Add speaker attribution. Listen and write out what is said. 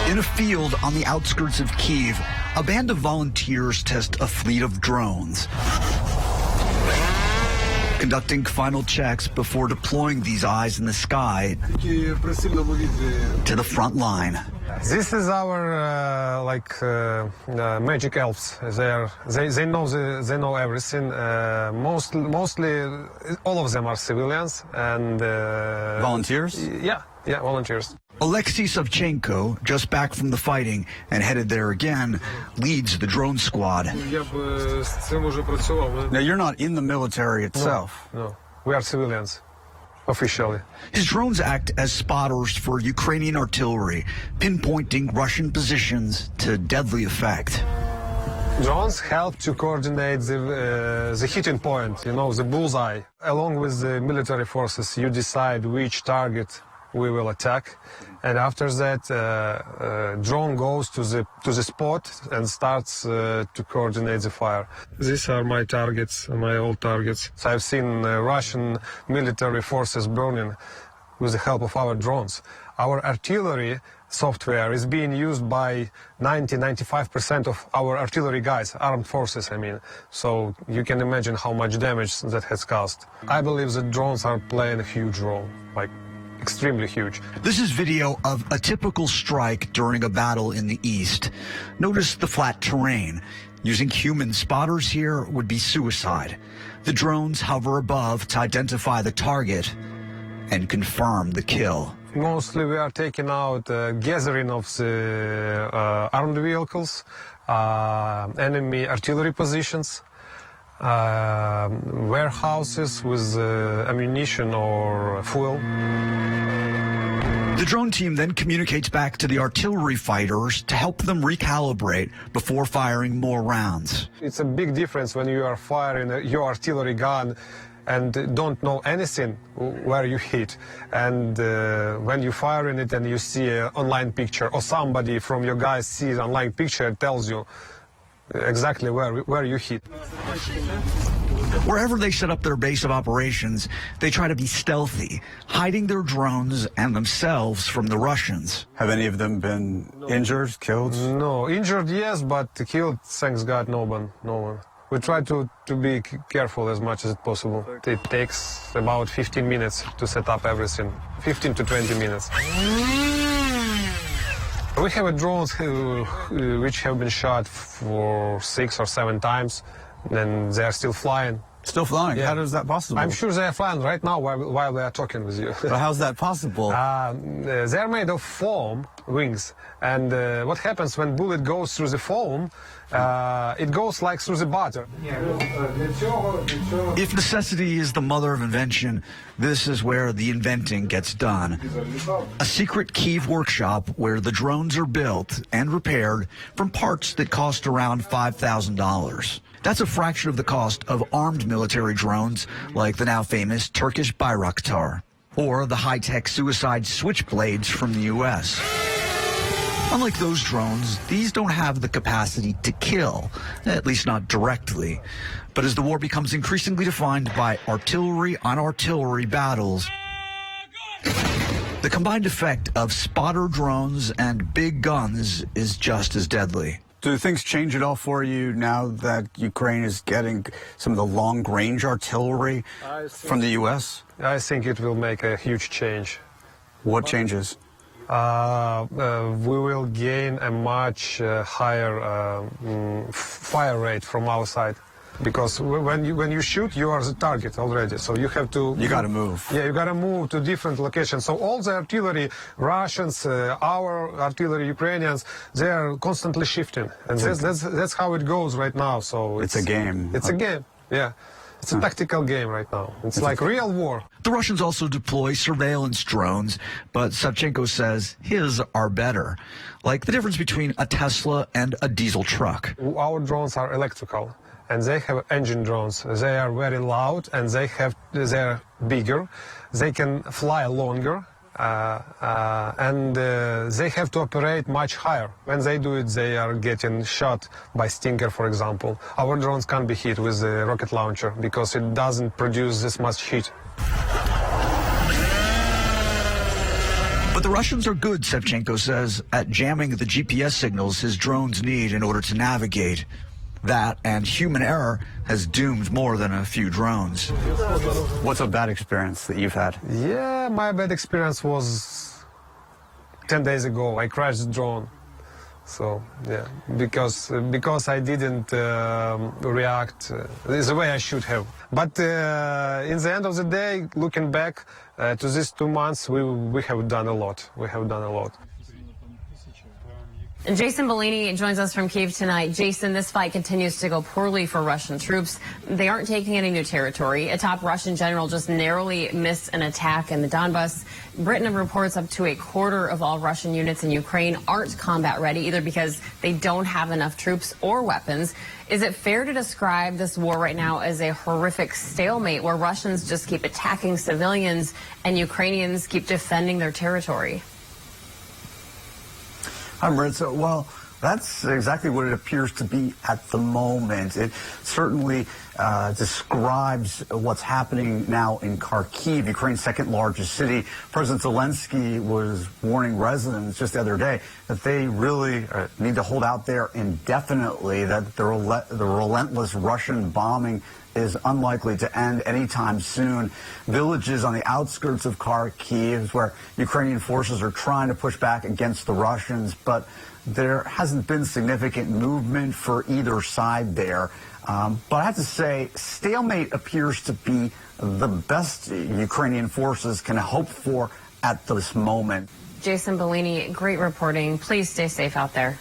Speaker 1: In a field on the outskirts of Kyiv, a band of volunteers test a fleet of drones, conducting final checks before deploying these eyes in the sky to the front line.
Speaker 2: This is our magic elves. They know everything. Mostly all of them are civilians and
Speaker 1: Volunteers?
Speaker 2: Yeah, volunteers.
Speaker 1: Oleksiy Savchenko, just back from the fighting and headed there again, leads the drone squad. Now, you're not in the military itself.
Speaker 2: No, we are civilians, officially.
Speaker 1: His drones act as spotters for Ukrainian artillery, pinpointing Russian positions to deadly effect.
Speaker 2: Drones help to coordinate the hitting point, the bullseye. Along with the military forces, you decide which target we will attack, and after that drone goes to the spot and starts to coordinate the fire. These are my targets, my old targets. So I've seen Russian military forces burning with the help of our drones. Our artillery software is being used by 95% of our artillery guys, armed forces, I mean. So you can imagine how much damage that has caused. I believe that drones are playing a huge role, like extremely huge.
Speaker 1: This is video of a typical strike during a battle in the east. Notice the flat terrain. Using human spotters here would be suicide. The drones hover above to identify the target and confirm the kill.
Speaker 2: Mostly we are taking out gathering of the armed vehicles, enemy artillery positions, warehouses with ammunition or fuel.
Speaker 1: The drone team then communicates back to the artillery fighters to help them recalibrate before firing more rounds.
Speaker 2: It's a big difference when you are firing your artillery gun and don't know anything where you hit. And when you fire in it and you see an online picture, or somebody from your guys sees an online picture and tells you exactly where you hit.
Speaker 1: Wherever they set up their base of operations, they try to be stealthy, hiding their drones and themselves from the Russians. Have any of them been injured, killed?
Speaker 2: No, injured yes, but killed, thanks God, no one. We try to be careful as much as possible. It takes about 15 minutes to set up everything, 15 to 20 minutes. We have drones which have been shot for 6 or 7 times, and they are still flying.
Speaker 1: Still flying?
Speaker 2: Yeah.
Speaker 1: How is that possible?
Speaker 2: I'm sure they are flying right now while we are talking with you.
Speaker 1: But how's that possible?
Speaker 2: They are made of foam wings, and what happens when bullet goes through the foam, it goes like through the butter.
Speaker 1: If necessity is the mother of invention, this is where the inventing gets done. A secret Kyiv workshop where the drones are built and repaired from parts that cost around $5,000. That's a fraction of the cost of armed military drones like the now famous Turkish Bayraktar or the high-tech suicide Switchblades from the U.S. Unlike those drones, these don't have the capacity to kill, at least not directly. But as the war becomes increasingly defined by artillery-on-artillery battles, the combined effect of spotter drones and big guns is just as deadly. Do things change at all for you now that Ukraine is getting some of the long-range artillery from the U.S.?
Speaker 2: I think it will make a huge change.
Speaker 1: What changes?
Speaker 2: We will gain a much higher fire rate from our side, because when you shoot, you are the target already. So you have to.
Speaker 1: You got to move.
Speaker 2: Yeah, you got to move to different locations. So all the artillery, Russians, our artillery, Ukrainians, they are constantly shifting, and that's how it goes right now. So
Speaker 1: it's a game.
Speaker 2: It's a game. Yeah. It's a tactical game right now. It's like real war.
Speaker 1: The Russians also deploy surveillance drones, but Savchenko says his are better, like the difference between a Tesla and a diesel truck.
Speaker 2: Our drones are electrical, and they have engine drones. They are very loud, and they're bigger. They can fly longer, and they have to operate much higher. When they do it, they are getting shot by Stinger, for example. Our drones can't be hit with a rocket launcher because it doesn't produce this much heat.
Speaker 1: But the Russians are good, Savchenko says, at jamming the GPS signals his drones need in order to navigate. That and human error has doomed more than a few drones.
Speaker 3: What's a bad experience that you've had?
Speaker 2: Yeah, my bad experience was 10 days ago. I crashed the drone. So, yeah, because I didn't react the way I should have. But in the end of the day, looking back to these 2 months, we have done a lot. We have done a lot.
Speaker 4: And Jason Bellini joins us from Kyiv tonight. Jason, this fight continues to go poorly for Russian troops. They aren't taking any new territory. A top Russian general just narrowly missed an attack in the Donbas. Britain reports up to a quarter of all Russian units in Ukraine aren't combat ready, either because they don't have enough troops or weapons. Is it fair to describe this war right now as a horrific stalemate where Russians just keep attacking civilians and Ukrainians keep defending their territory?
Speaker 3: Hi, Maritza. Well, that's exactly what it appears to be at the moment. It certainly describes what's happening now in Kharkiv, Ukraine's second largest city. President Zelensky was warning residents just the other day that they really need to hold out there indefinitely, that the relentless Russian bombing is unlikely to end anytime soon. Villages on the outskirts of Kharkiv, where Ukrainian forces are trying to push back against the Russians, but there hasn't been significant movement for either side there. But I have to say, stalemate appears to be the best Ukrainian forces can hope for at this moment.
Speaker 4: Jason Bellini, great reporting. Please stay safe out there.